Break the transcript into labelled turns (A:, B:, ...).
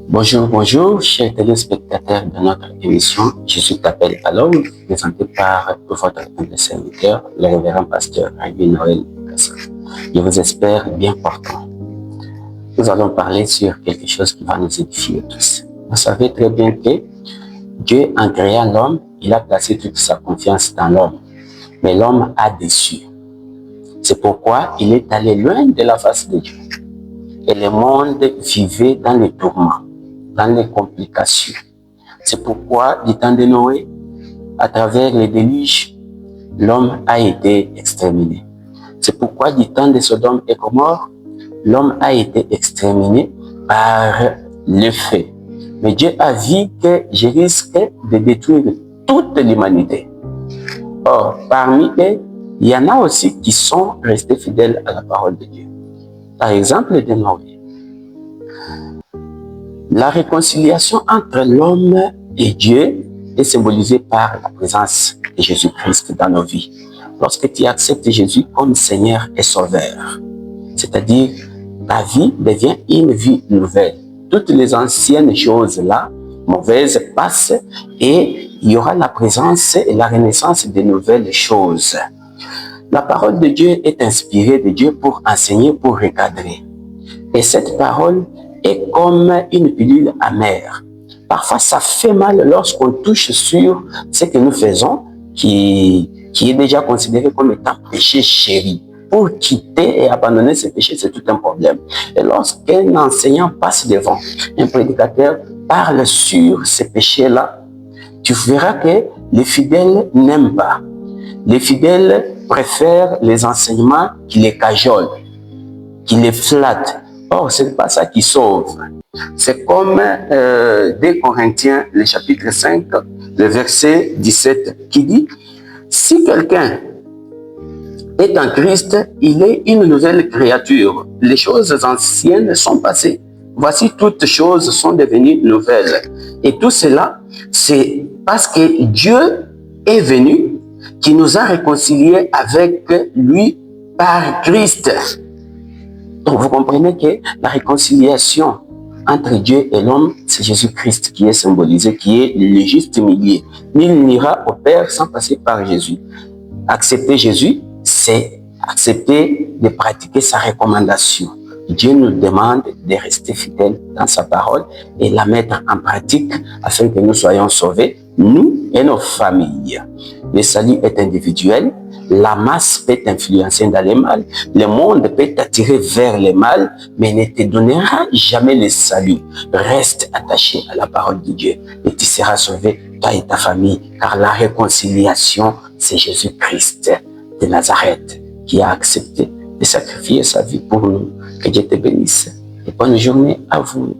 A: Bonjour, bonjour, chers téléspectateurs de notre émission Jésus t'appelle à l'aube, présentée par votre humble serviteur, le révérend pasteur Ravi Noël Kassa. Je vous espère bien portant. Nous allons parler sur quelque chose qui va nous édifier tous. Vous savez très bien que Dieu, en créant l'homme, il a placé toute sa confiance dans l'homme. Mais l'homme a déçu. C'est pourquoi il est allé loin de la face de Dieu. Et le monde vivait dans les tourments, dans les complications. C'est pourquoi, du temps de Noé, à travers les déluges, l'homme a été exterminé. C'est pourquoi, du temps de Sodome et Gomorrhe, l'homme a été exterminé par le feu. Mais Dieu a vu que je risque de détruire toute l'humanité. Or, parmi eux, il y en a aussi qui sont restés fidèles à la parole de Dieu. Par exemple, de Noé. La réconciliation entre l'homme et Dieu est symbolisée par la présence de Jésus-Christ dans nos vies. Lorsque tu acceptes Jésus comme Seigneur et Sauveur, c'est-à-dire ta vie devient une vie nouvelle. Toutes les anciennes choses-là, mauvaises, passent et il y aura la présence et la renaissance de nouvelles choses. La parole de Dieu est inspirée de Dieu pour enseigner, pour recadrer. Et cette parole est comme une pilule amère. Parfois, ça fait mal lorsqu'on touche sur ce que nous faisons, qui est déjà considéré comme étant péché chéri. Pour quitter et abandonner ce péché, c'est tout un problème. Et lorsqu'un enseignant passe devant, un prédicateur parle sur ces péchés-là, tu verras que les fidèles n'aiment pas. Les fidèles préfèrent les enseignements qui les cajolent, qui les flattent. Or, ce n'est pas ça qui sauve. C'est comme 2 Corinthiens, le chapitre 5, le verset 17, qui dit « Si quelqu'un est en Christ, il est une nouvelle créature. Les choses anciennes sont passées. Voici toutes choses sont devenues nouvelles. » Et tout cela, c'est parce que Dieu est venu, qui nous a réconciliés avec lui par Christ. Donc, vous comprenez que la réconciliation entre Dieu et l'homme, c'est Jésus-Christ qui est symbolisé, qui est le juste milieu. Nul n'ira au Père sans passer par Jésus. Accepter Jésus, c'est accepter de pratiquer sa recommandation. Dieu nous demande de rester fidèles dans sa parole et la mettre en pratique afin que nous soyons sauvés, nous et nos familles. Le salut est individuel. La masse peut t'influencer dans le mal, le monde peut t'attirer vers le mal, mais ne te donnera jamais le salut. Reste attaché à la parole de Dieu et tu seras sauvé, toi et ta famille, car la réconciliation, c'est Jésus-Christ de Nazareth qui a accepté de sacrifier sa vie pour nous. Que Dieu te bénisse et bonne journée à vous.